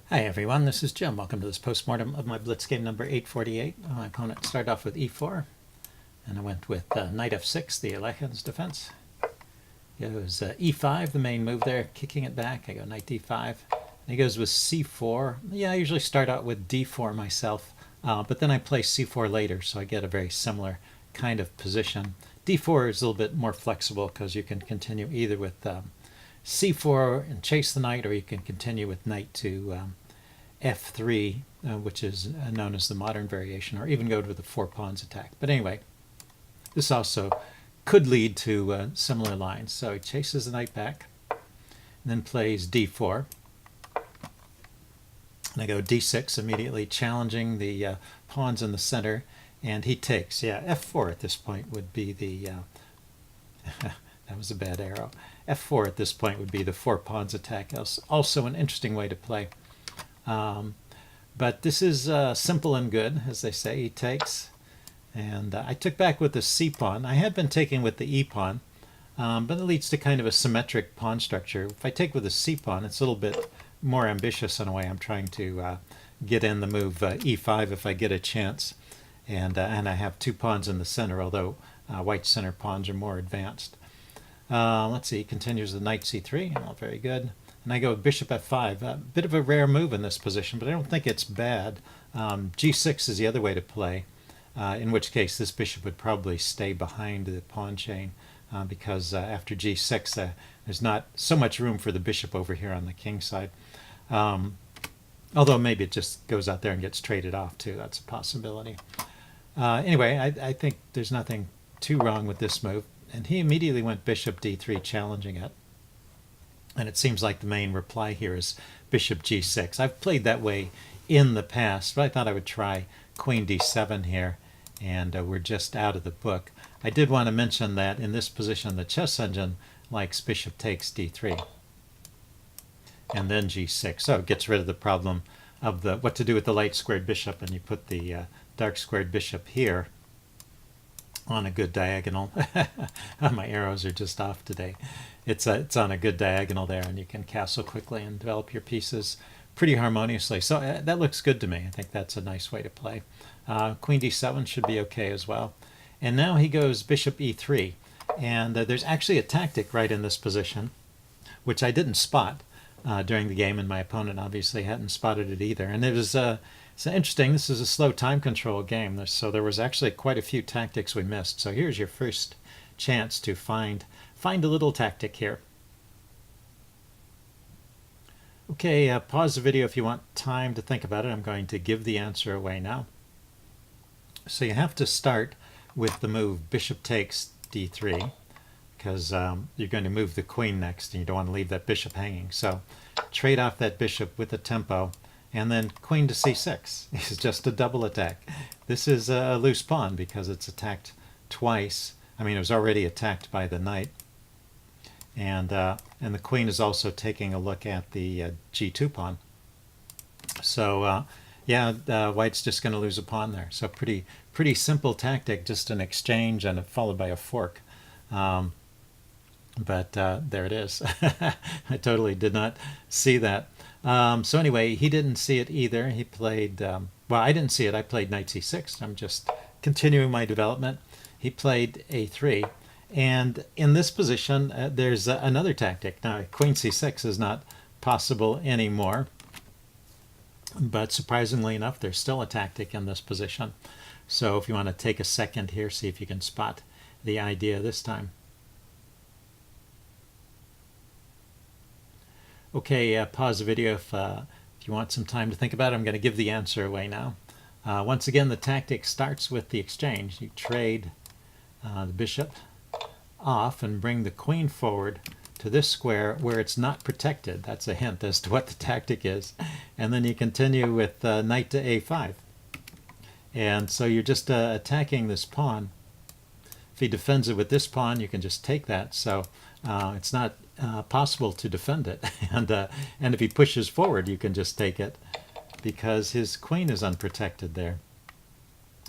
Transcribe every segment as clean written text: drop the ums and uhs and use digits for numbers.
Hi everyone, this is Jim. Welcome to this postmortem of my Blitz game number 848. My opponent started off with e4, and I went with knight f6, the Alekhine's defense. It was e5, the main move there, kicking it back. I go knight d5. And he goes with c4. Yeah, I usually start out with d4 myself, but then I play c4 later, so I get a very similar kind of position. d4 is a little bit more flexible because you can continue either with c4 and chase the knight, or you can continue with knight to f3, which is known as the modern variation, or even go to the 4 pawns attack. But anyway, this also could lead to similar lines. So he chases the knight back, and then plays d4. And I go d6, immediately challenging the pawns in the center, and he takes. Yeah, f4 at this point would be the... that was a bad arrow. f4 at this point would be the 4 pawns attack. Also an interesting way to play. But this is simple and good, as they say. He takes, and I took back with the c pawn. I had been taking with the e pawn, but it leads to kind of a symmetric pawn structure. If I take with the c pawn, it's a little bit more ambitious in a way. I'm trying to get in the move e5 if I get a chance, and I have 2 pawns in the center, although white center pawns are more advanced. Let's see, he continues the knight c3. Oh, very good. And I go with bishop f5. A bit of a rare move in this position, but I don't think it's bad. g6 is the other way to play, in which case this bishop would probably stay behind the pawn chain because after g6 there's not so much room for the bishop over here on the king side. Although maybe it just goes out there and gets traded off too. That's a possibility. Anyway, I think there's nothing too wrong with this move. And he immediately went bishop d3, challenging it. And it seems like the main reply here is bishop g6. I've played that way in the past, but I thought I would try queen d7 here, and we're just out of the book. I did want to mention that in this position, the chess engine likes bishop takes d3, and then g6. So it gets rid of the problem of the what to do with the light squared bishop, and you put the dark squared bishop here on a good diagonal. My arrows are just off today. It's on a good diagonal there, and you can castle quickly and develop your pieces pretty harmoniously. So that looks good to me. I think that's a nice way to play. Queen d7 should be okay as well. And now he goes bishop e3. And there's actually a tactic right in this position, which I didn't spot during the game, and my opponent obviously hadn't spotted it either. And it was it's interesting. This is a slow time control game, so there was actually quite a few tactics we missed. So here's your first chance to find a little tactic here. Okay, pause the video if you want time to think about it. I'm going to give the answer away now. So you have to start with the move bishop takes d3, because you're going to move the queen next, and you don't want to leave that bishop hanging. So trade off that bishop with a tempo, and then queen to c6 is just a double attack. This is a loose pawn because it's attacked twice. I mean, it was already attacked by the knight. And the queen is also taking a look at the g2 pawn. So yeah, white's just going to lose a pawn there. So pretty simple tactic, just an exchange and followed by a fork. But there it is. I totally did not see that. So anyway, he didn't see it either. He played, well, I didn't see it. I played knight c6. I'm just continuing my development. He played a3. And in this position, there's another tactic. Now, queen c6 is not possible anymore. But surprisingly enough, there's still a tactic in this position. So if you want to take a second here, see if you can spot the idea this time. Okay, pause the video if you want some time to think about it. I'm going to give the answer away now. Once again, the tactic starts with the exchange. You trade the bishop off and bring the queen forward to this square where it's not protected. That's a hint as to what the tactic is. And then you continue with knight to a5. And so you're just attacking this pawn. If he defends it with this pawn, you can just take that. So it's not possible to defend it. And if he pushes forward, you can just take it because his queen is unprotected there.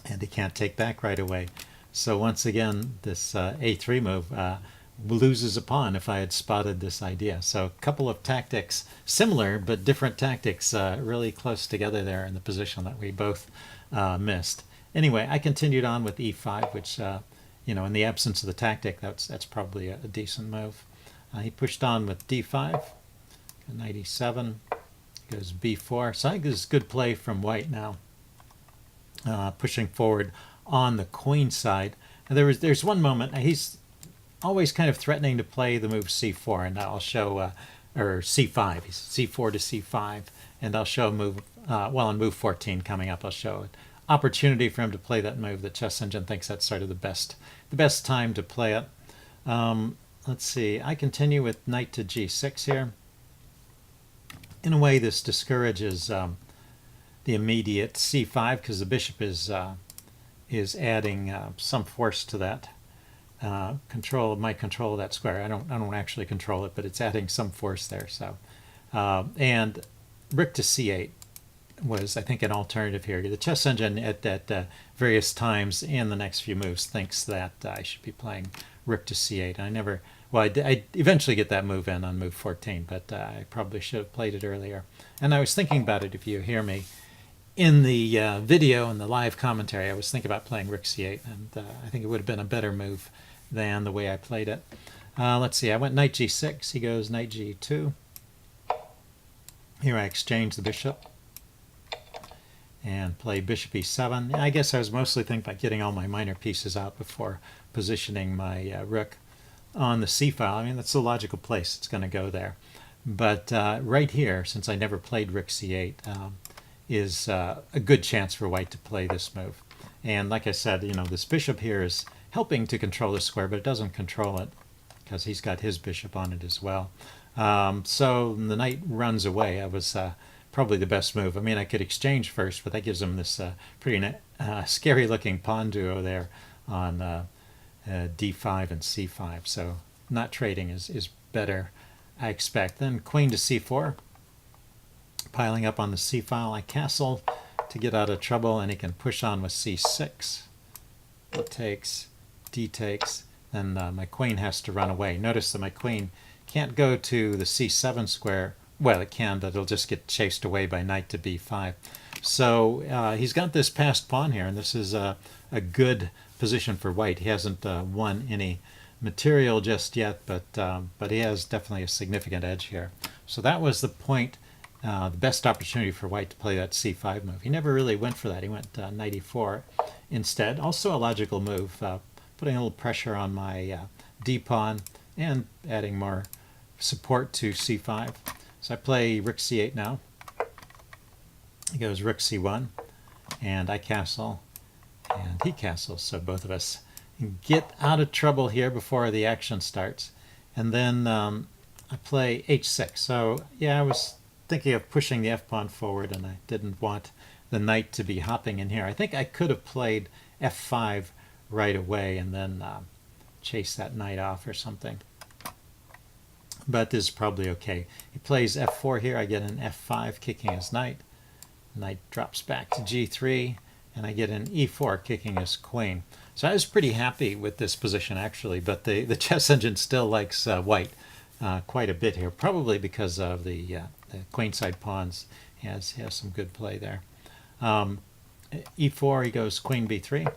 And he can't take back right away. So once again, this a3 move loses a pawn if I had spotted this idea. So a couple of tactics, similar but different tactics, really close together there in the position that we both missed. Anyway, I continued on with e5, which, in the absence of the tactic, that's probably a decent move. He pushed on with d5, knight e7, goes b4. So I think this is good play from white now, pushing forward on the queen side. And there's one moment, he's always kind of threatening to play the move c4, and I'll show, or c5, c4 to c5, and I'll show a move, on move 14 coming up, I'll show an opportunity for him to play that move. The chess engine thinks that's sort of the best time to play it. Let's see, I continue with knight to g6 here. In a way, this discourages the immediate c5 because the bishop is adding some force to that. My control of that square. I don't actually control it, but it's adding some force there. So, and rook to c8 was, I think, an alternative here. The chess engine at various times in the next few moves thinks that I should be playing rook to c8. I eventually get that move in on move 14, but I probably should have played it earlier. And I was thinking about it, if you hear me in the video and the live commentary, I was thinking about playing rook c8, and I think it would have been a better move than the way I played it. Let's see, I went knight g6, he goes knight g2. Here I exchange the bishop and play bishop e7. I guess I was mostly thinking about getting all my minor pieces out before positioning my rook on the c-file. I mean, that's the logical place it's going to go there. But right here, since I never played rook c8, is a good chance for white to play this move. And like I said, this bishop here is helping to control the square, but it doesn't control it because he's got his bishop on it as well. So the knight runs away. That was probably the best move. I mean, I could exchange first, but that gives him this pretty scary-looking pawn duo there on d5 and c5. So not trading is better, I expect. Then queen to c4. Piling up on the c-file, I castle to get out of trouble, and he can push on with c6. E takes, d takes, then my queen has to run away. Notice that my queen can't go to the c7 square. Well, it can, but it'll just get chased away by knight to b5. So he's got this passed pawn here, and this is a good position for white. He hasn't won any material just yet, but he has definitely a significant edge here. So that was the point. The best opportunity for white to play that c5 move. He never really went for that. He went knight e4 instead. Also a logical move, putting a little pressure on my d-pawn and adding more support to c5. So I play rook c8 now. He goes rook c1, and I castle, and he castles. So both of us get out of trouble here before the action starts. And then I play h6. So yeah, I was thinking of pushing the f-pawn forward, and I didn't want the knight to be hopping in here. I think I could have played f5 right away and then chase that knight off or something. But this is probably okay. He plays f4 here. I get an f5 kicking his knight. Knight drops back to g3, and I get an e4 kicking his queen. So I was pretty happy with this position, actually, but the chess engine still likes white quite a bit here, probably because of the queenside pawns. Has some good play there. E4, he goes queen b3.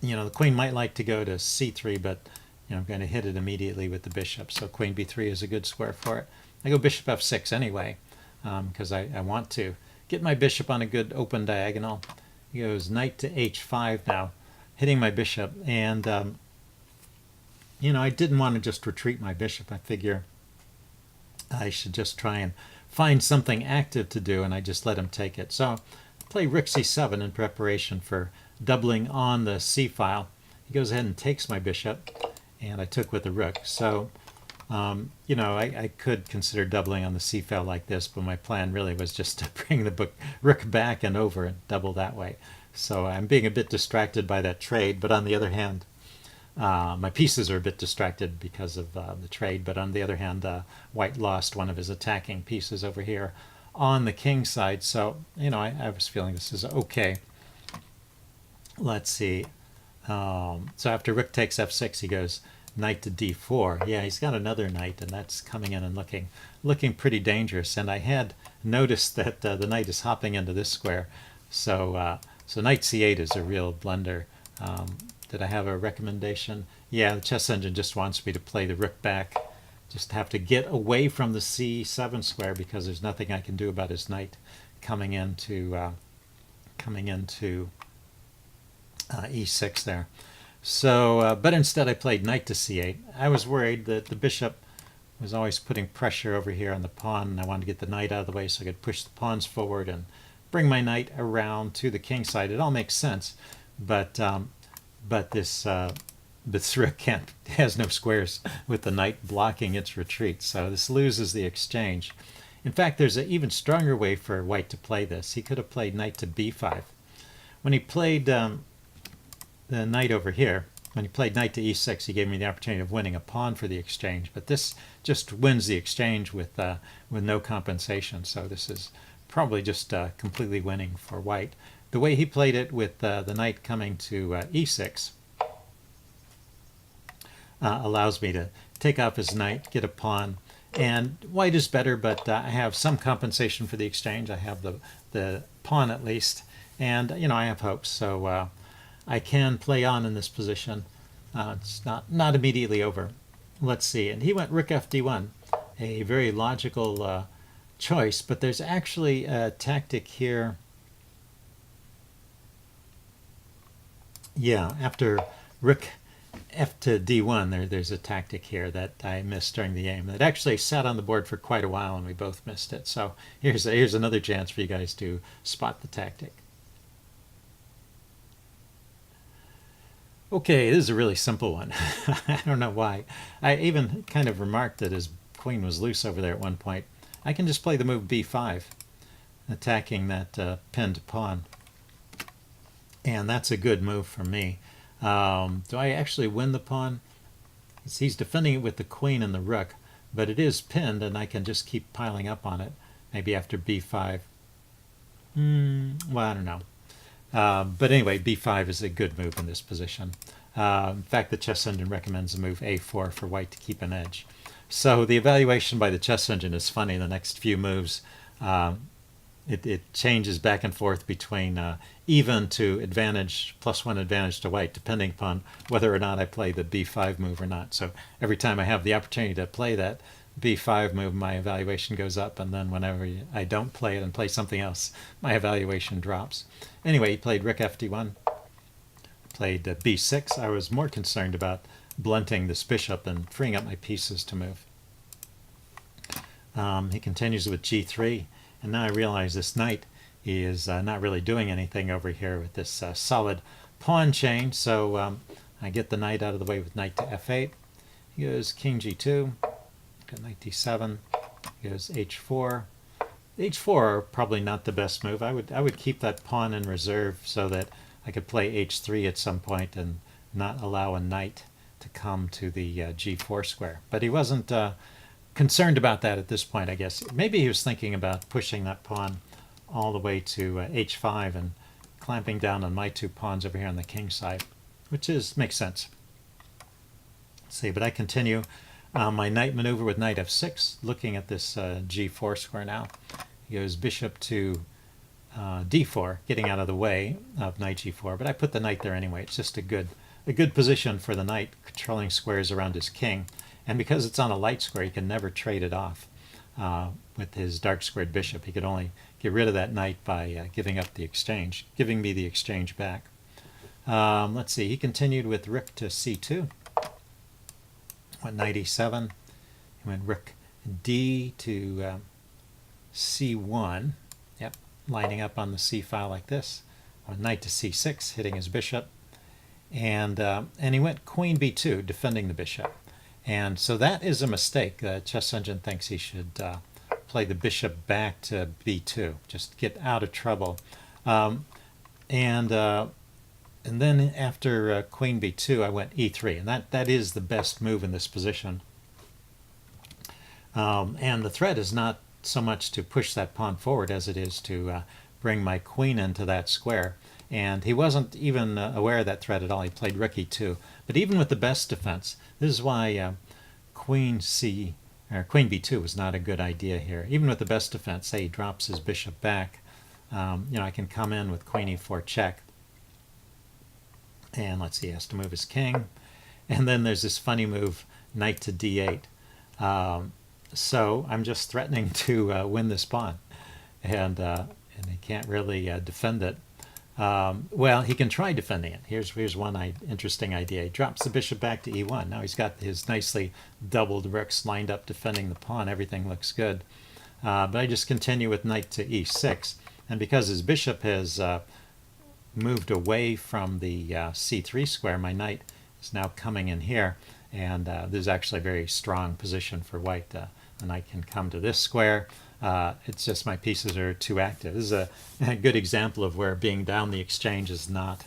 The queen might like to go to c3, but I'm going to hit it immediately with the bishop. So queen b3 is a good square for it. I go bishop f6 anyway, because I want to get my bishop on a good open diagonal. He goes knight to h5 now, hitting my bishop. And, I didn't want to just retreat my bishop. I figure I should just try and find something active to do, and I just let him take it. So I play rook c7 in preparation for doubling on the c-file. He goes ahead and takes my bishop, and I took with the rook. So, I could consider doubling on the c-file like this, but my plan really was just to bring the rook back and over and double that way. So I'm being a bit distracted by that trade, but on the other hand, my pieces are a bit distracted because of the trade, but on the other hand, white lost one of his attacking pieces over here on the king side. So, I was feeling this is okay. Let's see. So after rook takes f6, he goes knight to d4. Yeah, he's got another knight, and that's coming in and looking pretty dangerous. And I had noticed that the knight is hopping into this square, so so knight c8 is a real blunder. Did I have a recommendation? Yeah, the chess engine just wants me to play the rook back. Just have to get away from the c7 square because there's nothing I can do about his knight coming into e6 there. So, but instead I played knight to c8. I was worried that the bishop was always putting pressure over here on the pawn, and I wanted to get the knight out of the way so I could push the pawns forward and bring my knight around to the king side. It all makes sense, but this rook has no squares with the knight blocking its retreat, so this loses the exchange. In fact, there's an even stronger way for white to play this. He could have played knight to b5. When he played the knight over here, when he played knight to e6, he gave me the opportunity of winning a pawn for the exchange, but this just wins the exchange with no compensation, so this is probably just completely winning for white. The way he played it with the knight coming to e6 allows me to take off his knight, get a pawn, and white is better, but I have some compensation for the exchange. I have the pawn at least, and I have hopes, so I can play on in this position. It's not immediately over. Let's see, and he went rook fd1, a very logical choice, but there's actually a tactic here. Yeah, after rook f to d1, there's a tactic here that I missed during the game. It actually sat on the board for quite a while, and we both missed it. So here's another chance for you guys to spot the tactic. Okay, this is a really simple one. I don't know why. I even kind of remarked that his queen was loose over there at one point. I can just play the move b5, attacking that pinned pawn. And that's a good move for me. Do I actually win the pawn? He's defending it with the queen and the rook, but it is pinned, and I can just keep piling up on it. Maybe after b5. Well, I don't know. But anyway, b5 is a good move in this position. In fact, the chess engine recommends the move a4 for white to keep an edge. So the evaluation by the chess engine is funny. The next few moves, it changes back and forth between even to advantage, +1 advantage to white, depending upon whether or not I play the b5 move or not. So every time I have the opportunity to play that b5 move, my evaluation goes up, and then whenever I don't play it and play something else, my evaluation drops. Anyway, he played rook fd1, played b6. I was more concerned about blunting this bishop and freeing up my pieces to move. He continues with g3, and now I realize this knight is not really doing anything over here with this solid pawn chain, so I get the knight out of the way with knight to f8. He goes king g2, got knight d7, he goes h4. h4 probably not the best move. I would keep that pawn in reserve so that I could play h3 at some point and not allow a knight to come to the g4 square. But he wasn't concerned about that at this point, I guess. Maybe he was thinking about pushing that pawn all the way to h5 and clamping down on my two pawns over here on the king side, which makes sense. Let's see, but I continue my knight maneuver with knight f6, looking at this g4 square now. He goes bishop to d4, getting out of the way of knight g4, but I put the knight there anyway. It's just a good position for the knight, controlling squares around his king. And because it's on a light square, he can never trade it off with his dark squared bishop. He could only get rid of that knight by giving up the exchange, giving me the exchange back. Let's see, he continued with rook to c2, went knight e7, he went rook d to c1, yep, lining up on the c file like this, went knight to c6, hitting his bishop, and he went queen b2, defending the bishop. And so that is a mistake. The chess engine thinks he should play the bishop back to b2, just get out of trouble. And then after queen b2, I went e3, and that is the best move in this position. And the threat is not so much to push that pawn forward as it is to bring my queen into that square. And he wasn't even aware of that threat at all. He played rook e2. But even with the best defense, this is why queen b2 was not a good idea here. Even with the best defense, say he drops his bishop back, I can come in with queen e4 check. And let's see, he has to move his king. And then there's this funny move, knight to d8. So I'm just threatening to win this pawn. And he can't really defend it. Well, he can try defending it. Here's one interesting idea. He drops the bishop back to e1. Now he's got his nicely doubled rooks lined up defending the pawn. Everything looks good. But I just continue with knight to e6. And because his bishop has moved away from the c3 square, my knight is now coming in here. And this is actually a very strong position for white. The knight can come to this square. It's just my pieces are too active. This is a good example of where being down the exchange is not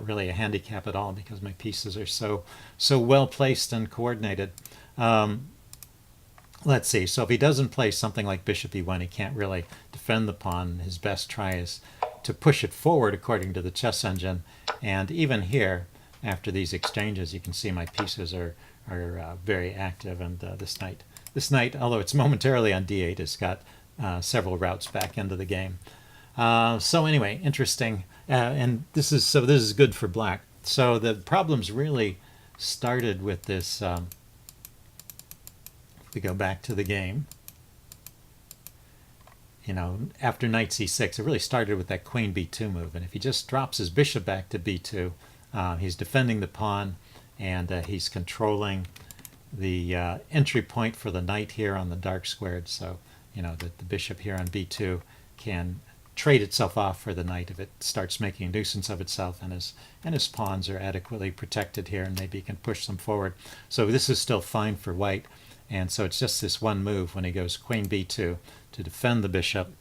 really a handicap at all, because my pieces are so well placed and coordinated. Let's see. So if he doesn't play something like bishop e1, he can't really defend the pawn. His best try is to push it forward according to the chess engine. And even here, after these exchanges, you can see my pieces are very active. And this knight, although it's momentarily on d8, has got several routes back into the game. So anyway, interesting. And this is good for black. So the problems really started with this. If we go back to the game, after knight c6, it really started with that queen b2 move. And if he just drops his bishop back to b2, he's defending the pawn, and he's controlling the entry point for the knight here on the dark squared. So the bishop here on b2 can trade itself off for the knight if it starts making a nuisance of itself, and his pawns are adequately protected here, and maybe he can push them forward. So this is still fine for white. And so it's just this one move when he goes queen b2 to defend the bishop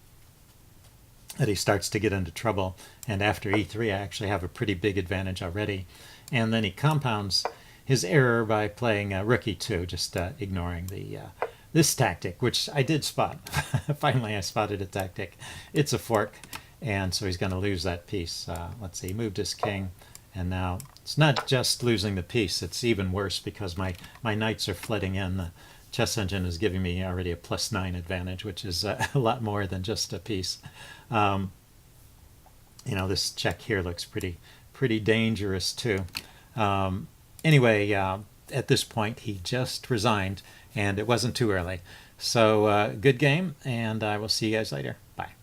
that he starts to get into trouble. And after e3, I actually have a pretty big advantage already. And then he compounds his error by playing rook e2, just ignoring this tactic, which I did spot. Finally, I spotted a tactic. It's a fork, and so he's going to lose that piece. Let's see, he moved his king, and now it's not just losing the piece, it's even worse because my knights are flooding in. The chess engine is giving me already a +9 advantage, which is a lot more than just a piece. This check here looks pretty dangerous too. Anyway, at this point, he just resigned, and it wasn't too early. So good game, and I will see you guys later. Bye.